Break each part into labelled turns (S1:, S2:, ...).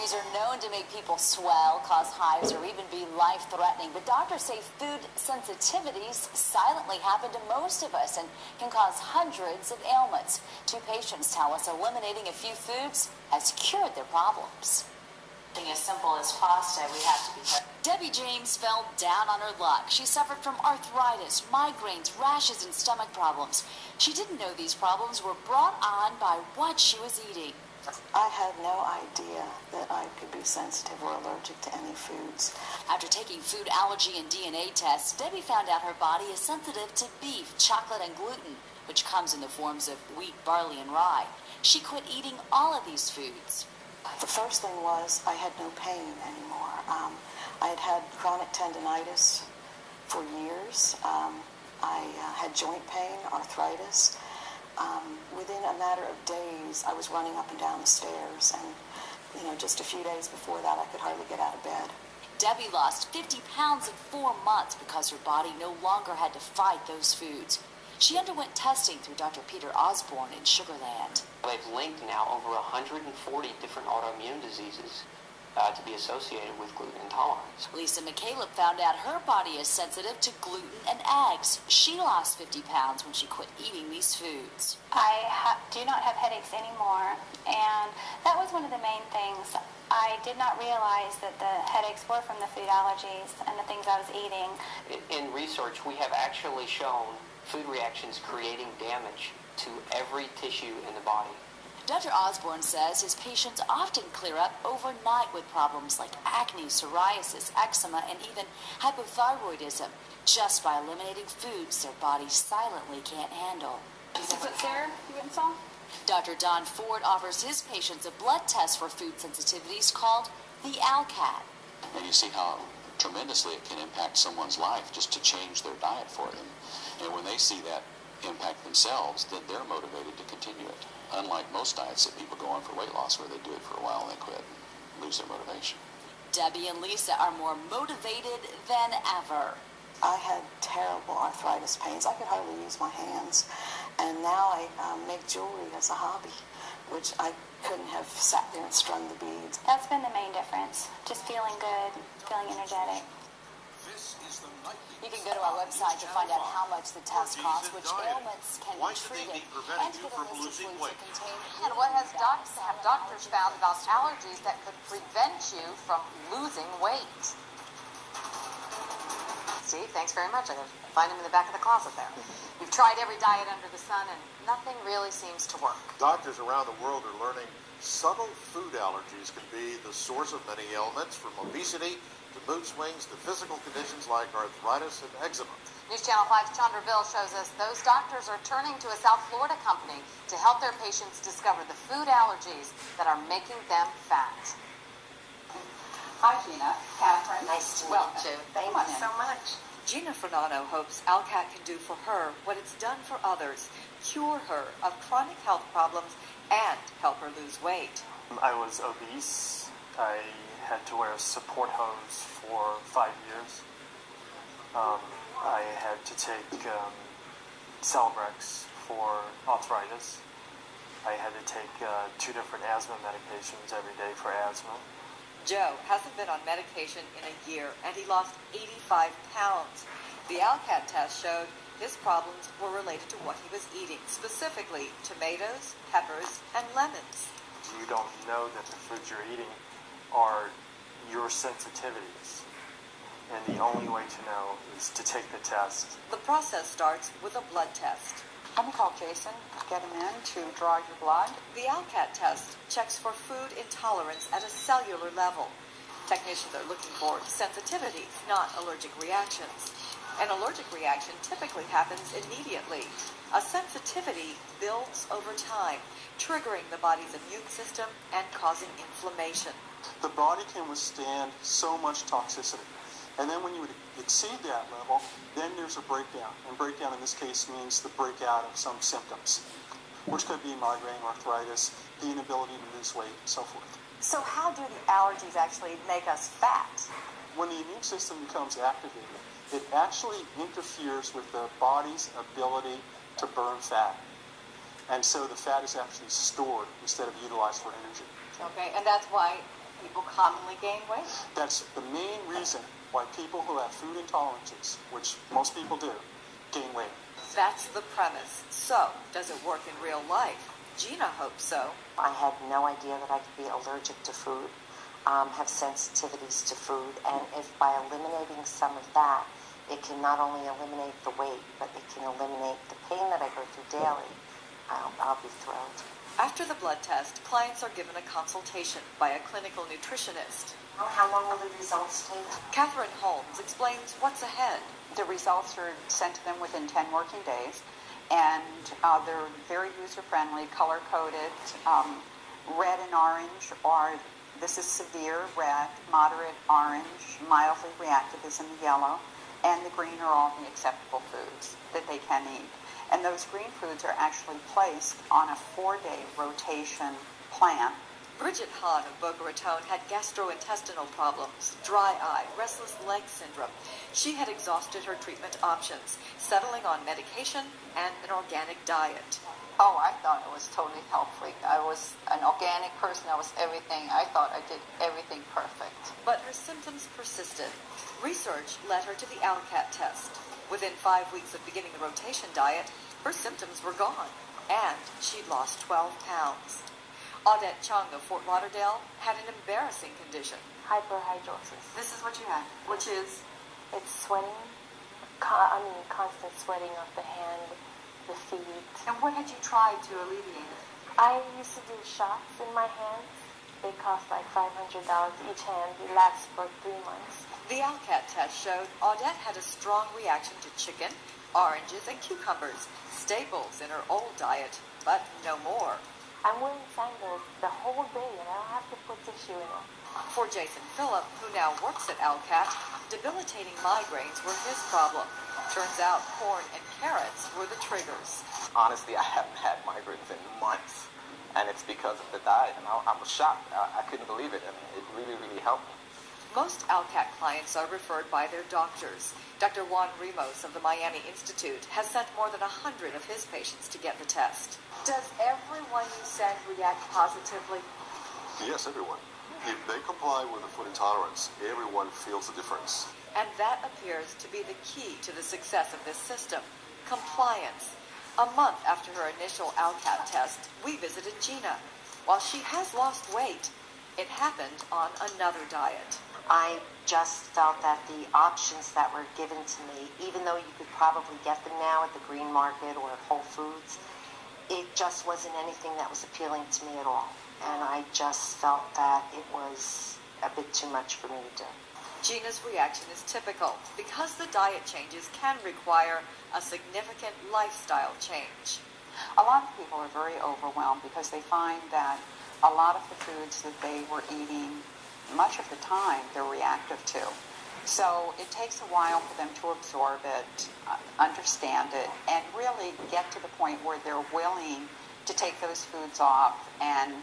S1: Allergies are known to make people swell, cause hives, or even be life-threatening. But doctors say food sensitivities silently happen to most of us and can cause hundreds of ailments. Two patients tell us eliminating a few foods has cured their problems. Something as simple as pasta, we have to be careful. Debbie James fell down on her luck. She suffered from arthritis, migraines, rashes, and stomach problems. She didn't know these problems were brought on by what she was eating.
S2: I had no idea that I could be sensitive or allergic to any foods.
S1: After taking food allergy and DNA tests, Debbie found out her body is sensitive to beef, chocolate, and gluten, which comes in the forms of wheat, barley, and rye. She quit eating all of these foods.
S2: The first thing was I had no pain anymore. I had had chronic tendinitis for years. I had joint pain, arthritis. Within a matter of days, I was running up and down the stairs, and just a few days before that, I could hardly get out of bed.
S1: Debbie lost 50 pounds in 4 months because her body no longer had to fight those foods. She underwent testing through Dr. Peter Osborne in Sugar Land.
S3: They've linked now over 140 different autoimmune diseases to be associated with gluten intolerance.
S1: Lisa McCaleb found out her body is sensitive to gluten and eggs. She lost 50 pounds when she quit eating these foods.
S4: I do not have headaches anymore, and that was one of the main things. I did not realize that the headaches were from the food allergies and the things I was eating.
S3: In research, we have actually shown food reactions creating damage to every tissue in the body.
S1: Dr. Osborne says his patients often clear up overnight with problems like acne, psoriasis, eczema, and even hypothyroidism just by eliminating foods their bodies silently can't handle.
S5: Is it Sarah you went and saw?
S1: Dr. Don Ford offers his patients a blood test for food sensitivities called the ALCAT.
S6: And you see how tremendously it can impact someone's life just to change their diet for them. And when they see that impact themselves, then they're motivated to continue it. Unlike most diets that people go on for weight loss where they do it for a while and they quit and lose their motivation.
S1: Debbie and Lisa are more motivated than ever.
S2: I had terrible arthritis pains. I could hardly use my hands. And now I make jewelry as a hobby, which I couldn't have sat there and strung the beads.
S4: That's been the main difference. Just feeling good, feeling energetic.
S1: You can go to our website to find out how much the test costs, which ailments can be treated, and to get a list of foods that contain.
S7: And what have doctors found about allergies that could prevent you from losing weight? Steve, thanks very much. I gotta find him in the back of the closet there. We've tried every diet under the sun, and nothing really seems to work.
S8: Doctors around the world are learning subtle food allergies can be the source of many ailments, from obesity to mood swings to physical conditions like arthritis and eczema.
S7: News Channel 5's Chandra Bill shows us those doctors are turning to a South Florida company to help their patients discover the food allergies that are making them fat.
S5: Hi, Gina. Catherine.
S7: Nice to
S5: meet
S7: you.
S5: Thank you so much.
S9: Gina Fernano hopes ALCAT can do for her what it's done for others, cure her of chronic health problems and help her lose weight.
S10: I was obese. I had to wear a support hose for 5 years. I had to take Celebrex for arthritis. I had to take 2 different asthma medications every day for asthma.
S9: Joe hasn't been on medication in a year, and he lost 85 pounds. The ALCAT test showed his problems were related to what he was eating, specifically tomatoes, peppers, and lemons.
S10: You don't know that the foods you're eating are your sensitivities. And the only way to know is to take the test.
S9: The process starts with a blood test.
S5: I'm going to call Jason, get him in to draw your blood.
S9: The ALCAT test checks for food intolerance at a cellular level. Technicians are looking for sensitivities, not allergic reactions. An allergic reaction typically happens immediately. A sensitivity builds over time, triggering the body's immune system and causing inflammation.
S11: The body can withstand so much toxicity. And then when you would exceed that level, then there's a breakdown. And breakdown in this case means the breakout of some symptoms, which could be migraine, arthritis, the inability to lose weight, and so forth.
S5: So how do the allergies actually make us fat?
S11: When the immune system becomes activated, it actually interferes with the body's ability to burn fat. And so the fat is actually stored instead of utilized for energy.
S5: Okay, and that's why people commonly gain weight.
S11: That's the main reason why people who have food intolerances, which most people do, gain weight.
S9: That's the premise. So, does it work in real life? Gina hopes so.
S2: I had no idea that I could be allergic to food, have sensitivities to food, and if by eliminating some of that, it can not only eliminate the weight, but it can eliminate the pain that I go through daily, I'll be thrilled.
S9: After the blood test, clients are given a consultation by a clinical nutritionist.
S2: How long will the results take?
S9: Catherine Holmes explains what's ahead.
S5: The results are sent to them within 10 working days, and they're very user-friendly, color-coded. Red and orange are, this is severe red, moderate orange, mildly reactive is in the yellow, and the green are all the acceptable foods that they can eat. And those green foods are actually placed on a 4-day rotation plan.
S9: Bridget Hahn of Boca Raton had gastrointestinal problems, dry eye, restless leg syndrome. She had exhausted her treatment options, settling on medication and an organic diet.
S5: Oh, I thought it was totally health-freak. I was an organic person. I was everything. I thought I did everything perfect.
S9: But her symptoms persisted. Research led her to the ALCAT test. Within 5 weeks of beginning the rotation diet, her symptoms were gone, and she'd lost 12 pounds. Audette Chung of Fort Lauderdale had an embarrassing condition.
S12: Hyperhidrosis.
S5: This is what you had, which is?
S12: It's sweating, constant sweating of the hand, the feet.
S5: And what had you tried to alleviate it?
S12: I used to do shots in my hands. They cost like $500 each hand. It lasts for 3 months.
S9: The ALCAT test showed Audette had a strong reaction to chicken, oranges, and cucumbers, staples in her old diet, but no more.
S12: I'm wearing sandals the whole day, and I don't have to put tissue in them.
S9: For Jason Phillip, who now works at ALCAT, debilitating migraines were his problem. Turns out corn and carrots were the triggers.
S13: Honestly, I haven't had migraines in months, and it's because of the diet, and I was shocked. I couldn't believe it, and it really, really helped me.
S9: Most ALCAT clients are referred by their doctors. Dr. Juan Ramos of the Miami Institute has sent more than 100 of his patients to get the test.
S14: Does everyone you send react positively?
S8: Yes, everyone. If they comply with the food intolerance, everyone feels the difference.
S9: And that appears to be the key to the success of this system, compliance. A month after her initial ALCAT test, we visited Gina. While she has lost weight, it happened on another diet.
S2: I just felt that the options that were given to me, even though you could probably get them now at the Green Market or at Whole Foods, it just wasn't anything that was appealing to me at all. And I just felt that it was a bit too much for me to do.
S9: Gina's reaction is typical because the diet changes can require a significant lifestyle change.
S5: A lot of people are very overwhelmed because they find that a lot of the foods that they were eating, much of the time, they're reactive to. So it takes a while for them to absorb it, understand it, and really get to the point where they're willing to take those foods off. And,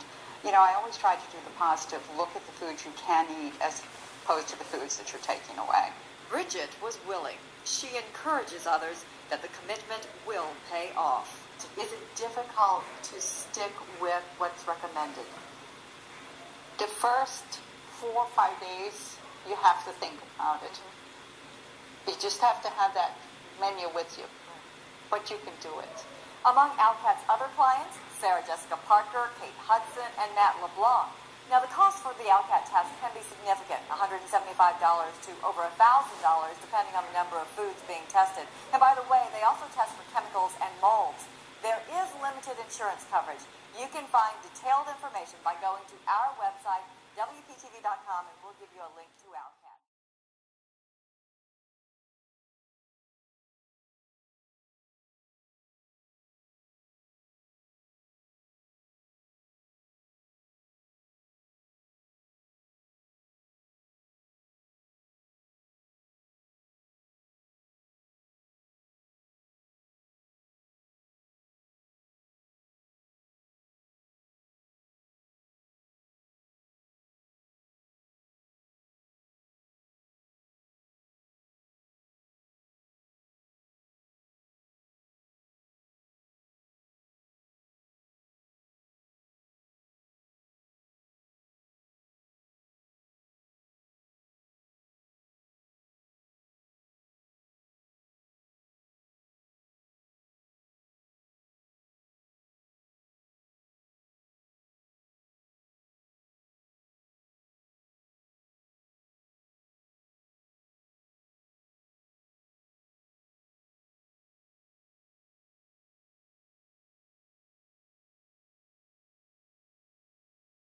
S5: I always try to do the positive, look at the foods you can eat as opposed to the foods that you're taking away.
S9: Bridget was willing. She encourages others that the commitment will pay off.
S14: Is it difficult to stick with what's recommended?
S5: The first 4 or 5 days, you have to think about it. You just have to have that menu with you, but you can do it.
S14: Among ALCAT's other clients, Sarah Jessica Parker, Kate Hudson, and Matt LeBlanc. Now, the cost for the ALCAT test can be significant, $175 to over $1,000, depending on the number of foods being tested. And by the way, they also test for chemicals and molds. There is limited insurance coverage. You can find detailed information by going to our website, WPTV.com, and we'll give you a link to ALCAT.